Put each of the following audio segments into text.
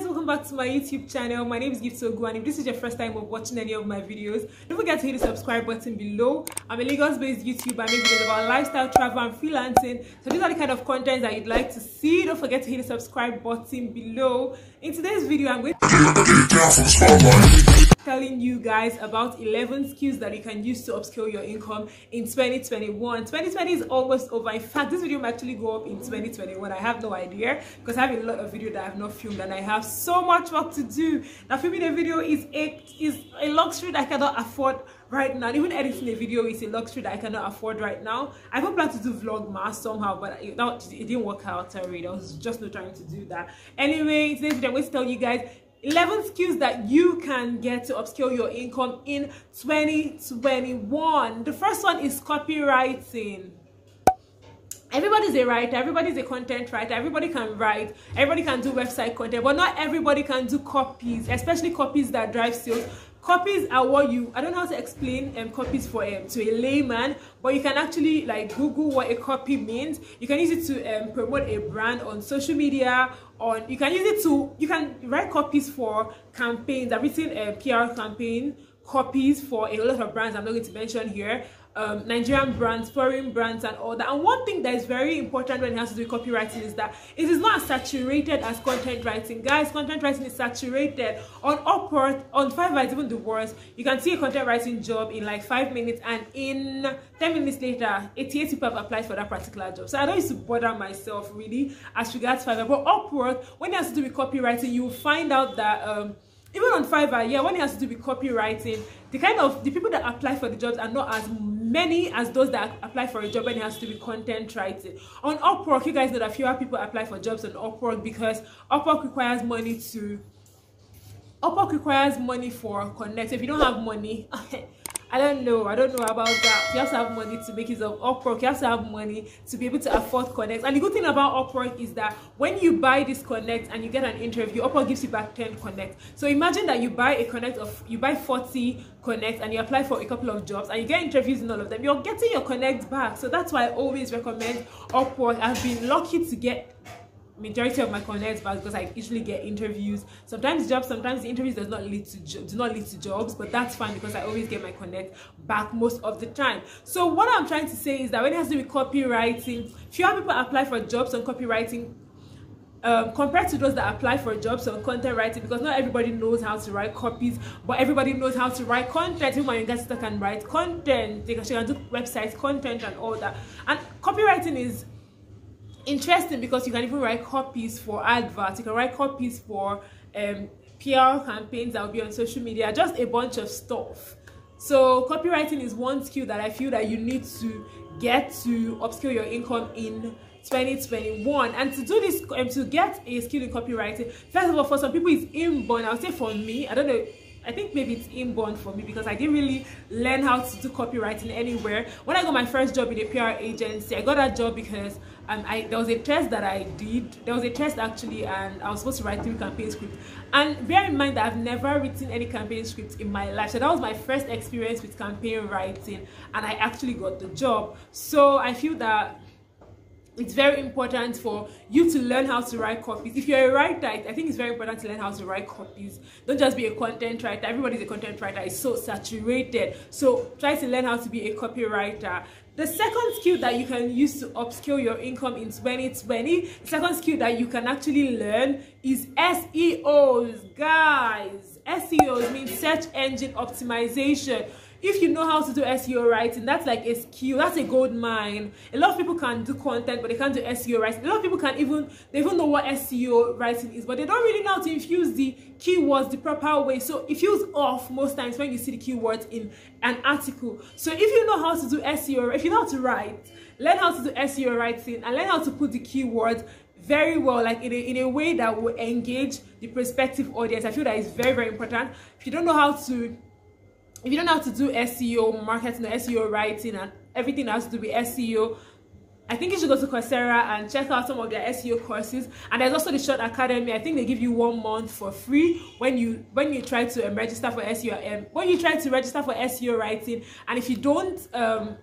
welcome back to my YouTube channel. My name is Gift Ogu, and if this is your first time of watching any of my videos, don't forget to hit the subscribe button below. I'm a Lagos-based YouTuber. I make videos about lifestyle, travel, and freelancing. So these are the kind of content that you'd like to see. Don't forget to hit the subscribe button below. In today's video, I'm going to telling you guys about 11 skills that you can use to upscale your income in 2021. 2020 is almost over. In fact, this video might actually go up in 2021. I have no idea because I have a lot of videos that I have not filmed and I have so much work to do. Now, filming a video is a luxury that I cannot afford right now. Even editing a video is a luxury that I cannot afford right now. I even plan to do Vlogmas somehow, but it didn't work out already. I was just not trying to do that. Anyway, today's video I'm going to tell you guys 11 skills that you can get to upscale your income in 2021. The first one is copywriting. Everybody's a writer, everybody's a content writer, everybody can write, everybody can do website content, but not everybody can do copies, especially copies that drive sales. Copies are what I don't know how to explain copies for to a layman, but you can actually like Google what a copy means. You can use it to promote a brand on social media, you can write copies for campaigns. I've written PR campaign copies for a lot of brands I'm not going to mention here. Nigerian brands, foreign brands, and all that. And one thing that is very important when it has to do with copywriting is that it is not as saturated as content writing. Guys, content writing is saturated. On Upwork, on Fiverr, it's even the worst. You can see a content writing job in like 5 minutes, and in 10 minutes later, 88 people have applied for that particular job. So I don't used to bother myself really as regards Fiverr. But Upwork, when it has to do with copywriting, you will find out that even on Fiverr, yeah, when it has to do with copywriting, the people that apply for the jobs are not as many as those that apply for a job when it has to do with content writing. On Upwork, you guys know that fewer people apply for jobs on Upwork because Upwork requires money for connect. So if you don't have money, I don't know about that. You have to have money to make use of Upwork. You have to have money to be able to afford connects. And the good thing about Upwork is that when you buy this connect and you get an interview, Upwork gives you back 10 connects. So imagine that you buy 40 connects and you apply for a couple of jobs and you get interviews in all of them. You're getting your connects back. So that's why I always recommend Upwork. I've been lucky to get majority of my connects back because I usually get interviews. Sometimes jobs, sometimes the interviews do not lead to jobs, but that's fine because I always get my connect back most of the time. So what I'm trying to say is that when it has to do with copywriting, fewer people apply for jobs on copywriting compared to those that apply for jobs on content writing, because not everybody knows how to write copies, but everybody knows how to write content. Even my younger sister can write content, she can do websites content and all that. And copywriting is interesting because you can even write copies for adverts, you can write copies for PR campaigns that will be on social media, just a bunch of stuff. So copywriting is one skill that I feel that you need to get to upscale your income in 2021. And to do this, to get a skill in copywriting, first of all, for some people it's inborn. I'll say for me, I don't know, I think maybe it's inborn for me because I didn't really learn how to do copywriting anywhere. When I got my first job in a PR agency, I got that job because there was a test that I did. There was a test actually, and I was supposed to write 3 campaign scripts. And bear in mind that I've never written any campaign scripts in my life. So that was my first experience with campaign writing, and I actually got the job. So I feel that it's very important for you to learn how to write copies. If you're a writer, I think it's very important to learn how to write copies. Don't just be a content writer. Everybody's a content writer. It's so saturated. So try to learn how to be a copywriter. The second skill that you can use to upscale your income in 2020, the second skill that you can actually learn is SEOs. Guys, SEOs means search engine optimization. If you know how to do SEO writing, that's like a skill, that's a gold mine. A lot of people can do content, but they can't do SEO writing. A lot of people they even know what SEO writing is, but they don't really know how to infuse the keywords the proper way. So it feels off most times when you see the keywords in an article. So if you know how to do SEO, if you know how to write, learn how to do SEO writing and learn how to put the keywords very well, like in a way that will engage the prospective audience. I feel that is very, very important. If you don't know how to do SEO marketing or SEO writing and everything that has to do with SEO, I think you should go to Coursera and check out some of their SEO courses. And there's also the Short Academy. I think they give you 1 month for free when you try to register for SEO. When you try to register for SEO writing, and if you don't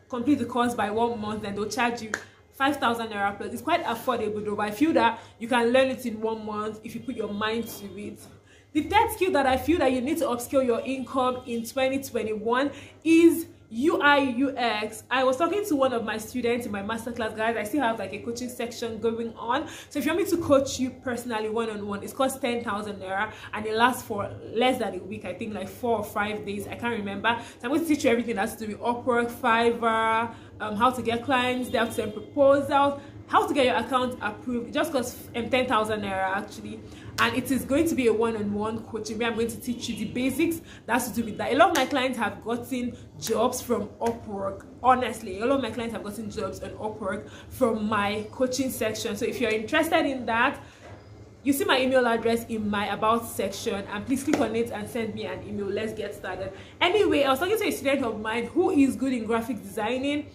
complete the course by 1 month, then they'll charge you 5,000 naira plus. It's quite affordable though, but I feel that you can learn it in 1 month if you put your mind to it. The third skill that I feel that you need to upskill your income in 2021 is UI UX. I was talking to one of my students in my masterclass, guys. I still have like a coaching section going on. So if you want me to coach you personally one-on-one, it costs 10,000 naira and it lasts for less than a week. I think like 4 or 5 days. I can't remember. So I'm going to teach you everything that's to do with Upwork, Fiverr, how to get clients, they have to send proposals, how to get your account approved. It just costs 10,000 naira actually. And it is going to be a one-on-one coaching where I'm going to teach you the basics that's to do with that. A lot of my clients have gotten jobs from Upwork. Honestly, a lot of my clients have gotten jobs on Upwork from my coaching section. So if you're interested in that, you see my email address in my about section, and please click on it and send me an email. Let's get started. Anyway, I was talking to a student of mine who is good in graphic designing,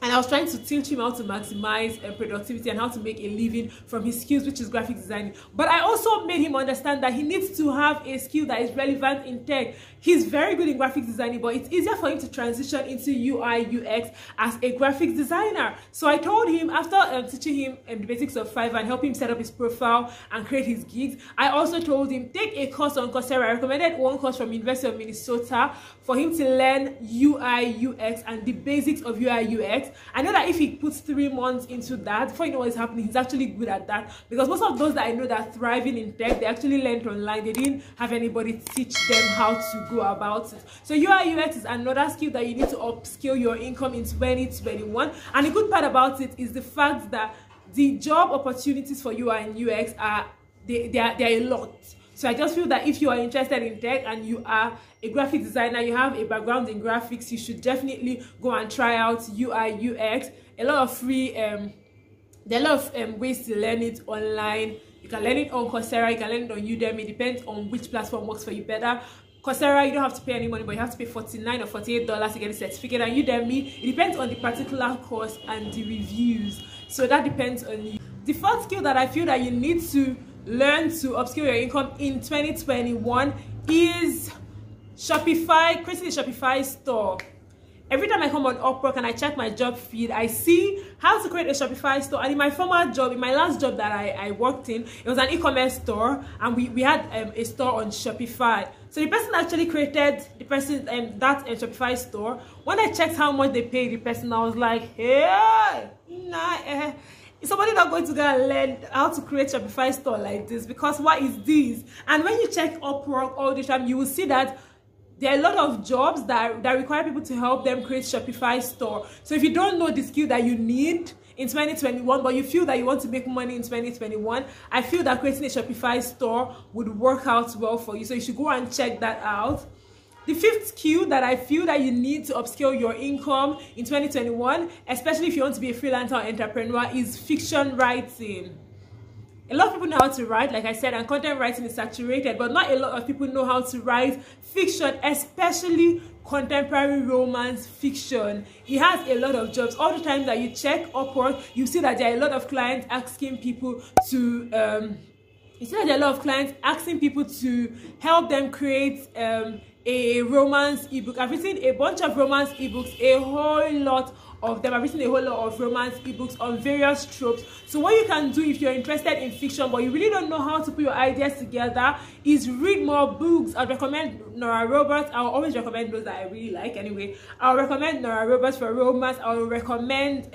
and I was trying to teach him how to maximize productivity and how to make a living from his skills, which is graphic designing. But I also made him understand that he needs to have a skill that is relevant in tech. He's very good in graphic designing, but it's easier for him to transition into UI UX as a graphic designer. So I told him, after teaching him the basics of Fiverr and helping him set up his profile and create his gigs, I also told him, take a course on Coursera. I recommended one course from University of Minnesota for him to learn UI UX and the basics of UI UX. I know that if he puts 3 months into that, before you know what is happening, he's actually good at that. Because most of those that I know that are thriving in tech, they actually learned online. They didn't have anybody teach them how to go about it. So UI UX is another skill that you need to upskill your income in 2021. And the good part about it is the fact that the job opportunities for UI and UX are they are a lot. So I just feel that if you are interested in tech and you are a graphic designer, you have a background in graphics, you should definitely go and try out UI UX. A lot of free there are a lot of ways to learn it online. You can learn it on Coursera, you can learn it on Udemy. It depends on which platform works for you better. Coursera, you don't have to pay any money, but you have to pay $49 or $48 to get a certificate. And Udemy, it depends on the particular course and the reviews. So that depends on you. The fourth skill that I feel that you need to learn to upskill your income in 2021 is Shopify, creating a Shopify store. Every time I come on Upwork and I check my job feed, I see how to create a Shopify store. And in my former job, in my last job that I worked in, it was an e-commerce store, and we had a store on Shopify. So the person actually created that Shopify store. When I checked how much they paid the person, I was like, hey, nah, is somebody not going to go and learn how to create Shopify store like this? Because what is this? And when you check Upwork all the time, you will see that there are a lot of jobs that require people to help them create Shopify store. So if you don't know the skill that you need in 2021, but you feel that you want to make money in 2021, I feel that creating a Shopify store would work out well for you. So you should go and check that out. The fifth skill that I feel that you need to upscale your income in 2021, especially if you want to be a freelancer or entrepreneur, is fiction writing. A lot of people know how to write, like I said, and content writing is saturated, but not a lot of people know how to write fiction, especially contemporary romance fiction. It has a lot of jobs. All the time that you check Upwork, you see that there are a lot of clients asking people to help them create a romance ebook. I've written a bunch of romance ebooks, a whole lot of them. I've written a whole lot of romance ebooks on various tropes. So what you can do if you're interested in fiction but you really don't know how to put your ideas together is read more books. I'd recommend Nora Roberts. I'll always recommend those that I really like anyway. I'll recommend Nora Roberts for romance. I'll recommend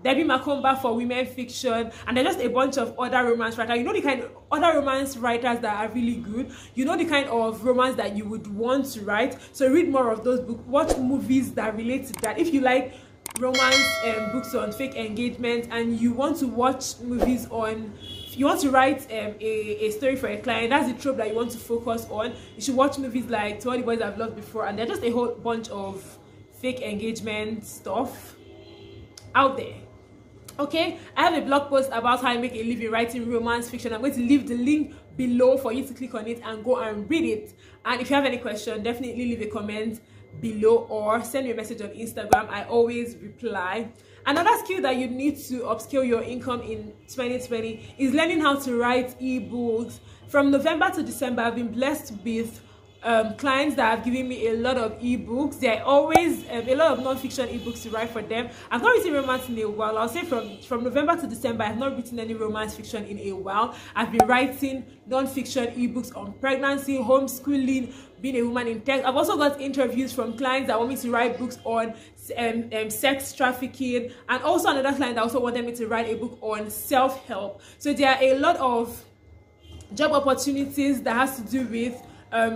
Debbie Macomba for women fiction, and there's just a bunch of other romance writers. You know the kind of other romance writers that are really good. You know the kind of romance that you would want to write. So read more of those books. Watch movies that relate to that. If you like romance books on fake engagement and you want to watch movies on, you want to write a story for a client, that's the trope that you want to focus on, you should watch movies like To All the Boys I've Loved Before, and there's just a whole bunch of fake engagement stuff out there. Okay, I have a blog post about how I make a living writing romance fiction. I'm going to leave the link below for you to click on it and go and read it. And if you have any question, definitely leave a comment below or send me a message on Instagram. I always reply. Another skill that you need to upscale your income in 2020 is learning how to write ebooks. From November to December, I've been blessed with clients that have given me a lot of ebooks. There are always a lot of non-fiction ebooks to write for them. I've not written romance in a while. I'll say from November to December, I've not written any romance fiction in a while. I've been writing non-fiction ebooks on pregnancy, homeschooling, being a woman in tech. I've also got interviews from clients that want me to write books on sex trafficking, and also another client that also wanted me to write a book on self-help. So there are a lot of job opportunities that has to do with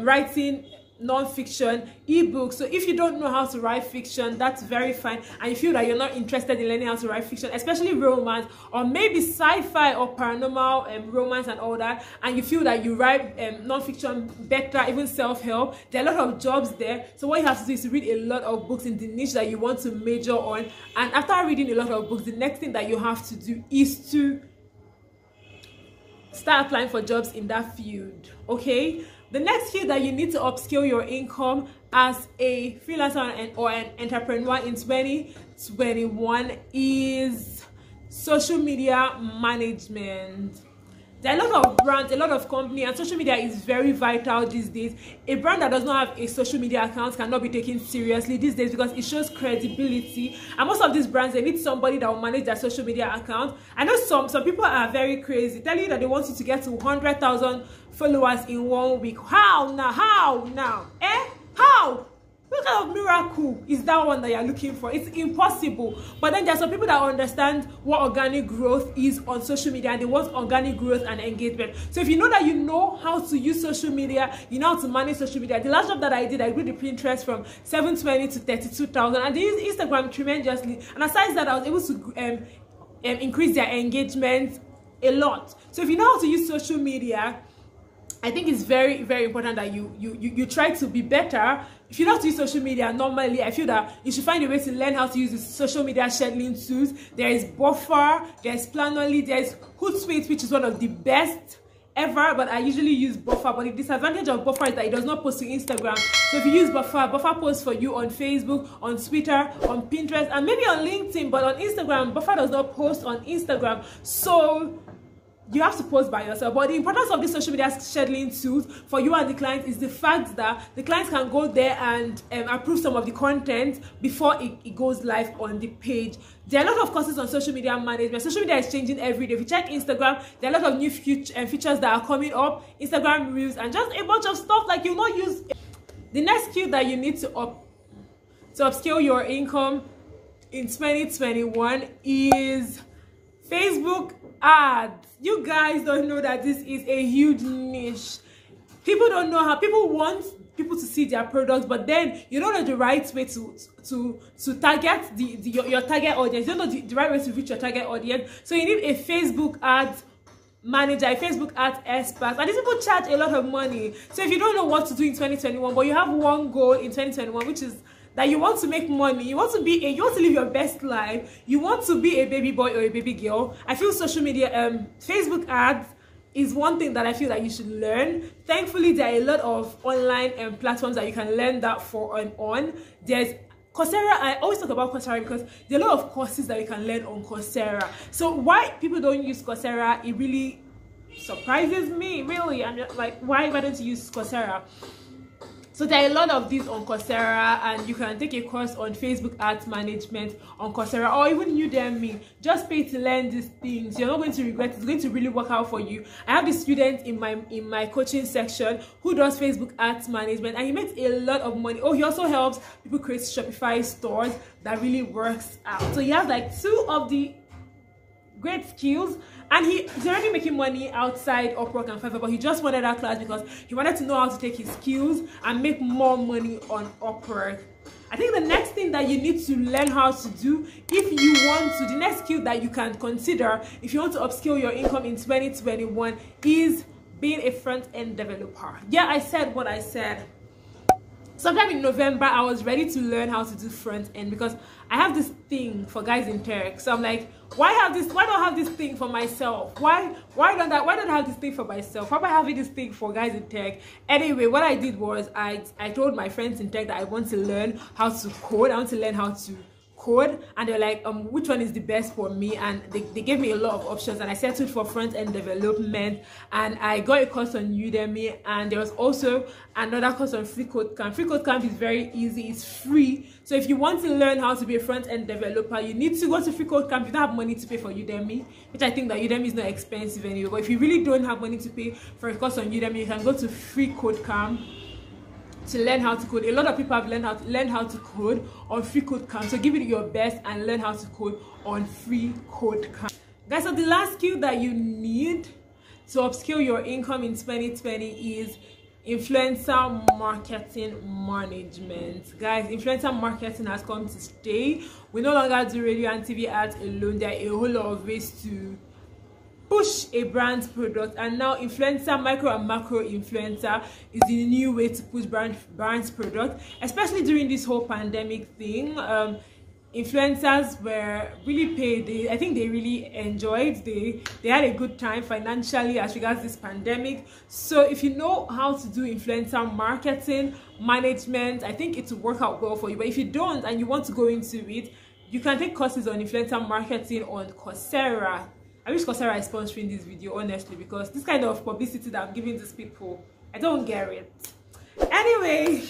writing non-fiction ebooks. So if you don't know how to write fiction, that's very fine, and you feel that you're not interested in learning how to write fiction, especially romance or maybe sci-fi or paranormal romance and all that, and you feel that you write non-fiction better, even self-help, there are a lot of jobs there. So what you have to do is to read a lot of books in the niche that you want to major on, and after reading a lot of books, the next thing that you have to do is to start applying for jobs in that field. Okay, the next field that you need to upskill your income as a freelancer or an entrepreneur in 2021 is social media management. There are a lot of brands, a lot of companies, and social media is very vital these days. A brand that does not have a social media account cannot be taken seriously these days because it shows credibility. And most of these brands, they need somebody that will manage their social media account. I know some people are very crazy, telling you that they want you to get to 100,000 followers in 1 week. How now? How now? How? What kind of miracle is that one that you're looking for? It's impossible. But then there are some people that understand what organic growth is on social media, and they want organic growth and engagement. So if you know that you know how to use social media, you know how to manage social media. The last job that I did, I grew the Pinterest from 720 to 32,000, and they use Instagram tremendously. And aside that, I was able to increase their engagement a lot. So if you know how to use social media, I think it's very, very important that you try to be better. If you know how to use social media normally, I feel that you should find a way to learn how to use the social media scheduling tools. There is Buffer, there is Planoly, there is Hootsuite, which is one of the best ever, but I usually use Buffer. But the disadvantage of Buffer is that it does not post to Instagram. So if you use Buffer, Buffer posts for you on Facebook, on Twitter, on Pinterest, and maybe on LinkedIn, but on Instagram, Buffer does not post on Instagram. So you have to post by yourself. But the importance of this social media scheduling tools for you and the client is the fact that the clients can go there and approve some of the content before it goes live on the page. There are a lot of courses on social media management. Social media is changing every day. If you check Instagram, there are a lot of new features that are coming up, Instagram Reels, and just a bunch of stuff like you'll not use. The next skill that you need to upskill your income in 2021 is Facebook ads. You guys don't know that this is a huge niche. People don't know how. People want people to see their products, but then you don't know the right way to target your target audience. You don't know the right way to reach your target audience. So you need a Facebook ads manager, a Facebook ads expert, and these people charge a lot of money. So if you don't know what to do in 2021, but you have one goal in 2021, which is that you want to make money, you want to live your best life, you want to be a baby boy or a baby girl, I feel social media, Facebook ads is one thing that I feel that you should learn. Thankfully, there are a lot of online platforms that you can learn that on. There's Coursera. I always talk about Coursera because there are a lot of courses that you can learn on Coursera. So why people don't use Coursera, it really surprises me, really. I'm just like, why don't you use Coursera? So there are a lot of these on Coursera, and you can take a course on Facebook ads management on Coursera, or even Udemy. Just pay to learn these things. You're not going to regret it. It's going to really work out for you. I have this student in my coaching section who does Facebook ads management, and he makes a lot of money. Oh, he also helps people create Shopify stores. That really works out. So he has like 2 of the great skills, and he's already making money outside Upwork and Fiverr, but he just wanted that class because he wanted to know how to take his skills and make more money on Upwork. I think the next thing that you need to learn how to do, if you want to, the next skill that you can consider if you want to upskill your income in 2021 is being a front-end developer. Yeah, I said what I said. Sometime in November, I was ready to learn how to do front end because I have this thing for guys in tech. So I'm like, why don't I have this thing for myself? Why don't I have this thing for myself? Why am I having this thing for guys in tech? Anyway, what I did was I told my friends in tech that I want to learn how to code. I want to learn how to code, and they're like, which one is the best for me? And they gave me a lot of options, and I settled for front-end development, and I got a course on Udemy, and there was also another course on Free Code Camp. Free Code Camp is very easy, it's free. So if you want to learn how to be a front-end developer, you need to go to Free Code Camp. You don't have money to pay for Udemy, which I think that Udemy is not expensive anyway, but if you really don't have money to pay for a course on Udemy, you can go to Free Code Camp to learn how to code. A lot of people have learned how to code on Free Code Camp, so give it your best and learn how to code on Free Code Camp. Guys, so the last skill that you need to upskill your income in 2020 is influencer marketing management. Guys, influencer marketing has come to stay. We no longer do radio and TV ads alone. There are a whole lot of ways to push a brand's product, and now influencer, micro and macro influencer is the new way to push brand's product, especially during this whole pandemic thing. Influencers were really paid. I think they really enjoyed, they had a good time financially as regards this pandemic. So if you know how to do influencer marketing management, I think it will work out well for you. But if you don't and you want to go into it, you can take courses on influencer marketing on Coursera. I wish Coursera is sponsoring this video, honestly, because this kind of publicity that I'm giving these people, I don't get it. Anyway,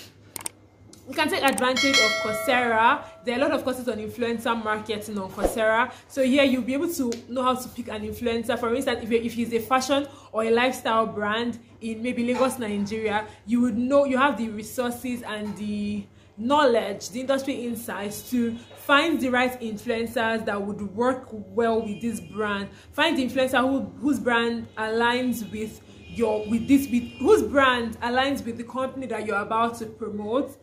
you can take advantage of Coursera. There are a lot of courses on influencer marketing on Coursera. So here you'll be able to know how to pick an influencer. For instance, if it's a fashion or a lifestyle brand in maybe Lagos, Nigeria, you would know, you have the resources and the knowledge, the industry insights to find the right influencers that would work well with this brand. Find the influencer whose brand aligns with whose brand aligns with the company that you're about to promote.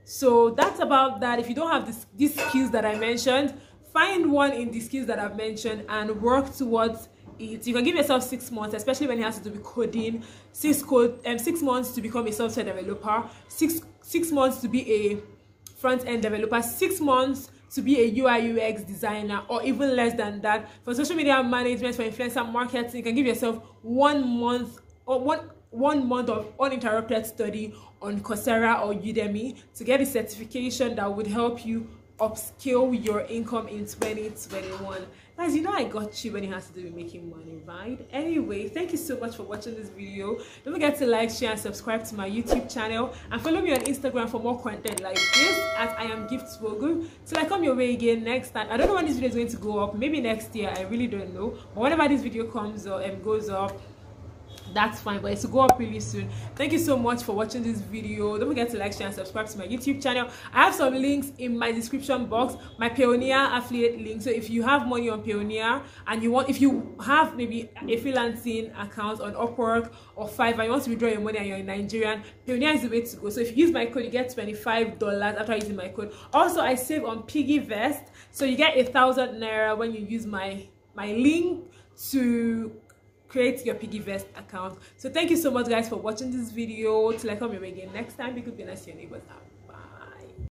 So that's about that. If you don't have these skills that I mentioned, find one in the skills that I've mentioned and work towards it. You can give yourself 6 months, especially when it has to do with coding. 6 months to become a software developer, 6 months to be a front-end developer, 6 months to be a UI UX designer, or even less than that. For social media management, for influencer marketing, you can give yourself 1 month or one month of uninterrupted study on Coursera or Udemy to get a certification that would help you upscale your income in 2021. Guys, you know I got you when it has to do with making money, right? Anyway, thank you so much for watching this video. Don't forget to like, share, and subscribe to my YouTube channel, and follow me on Instagram for more content like this at IamGiftSwogu. Till I come your way again next time. I don't know when this video is going to go up. Maybe next year. I really don't know. But whenever this video comes up and goes up, that's fine, but it's to go up really soon. Thank you so much for watching this video. Don't forget to like, share, and subscribe to my YouTube channel. I have some links in my description box, my Payoneer affiliate link. So if you have money on Payoneer and if you have maybe a freelancing account on Upwork or Fiverr, you want to withdraw your money and you're in Nigerian, Payoneer is the way to go. So if you use my code, you get $25 after using my code. Also, I save on Piggyvest, so you get 1,000 Naira when you use my link to create your Piggyvest account. So thank you so much, guys, for watching this video. Till I come your way again next time, be good, be nice to your neighbors out.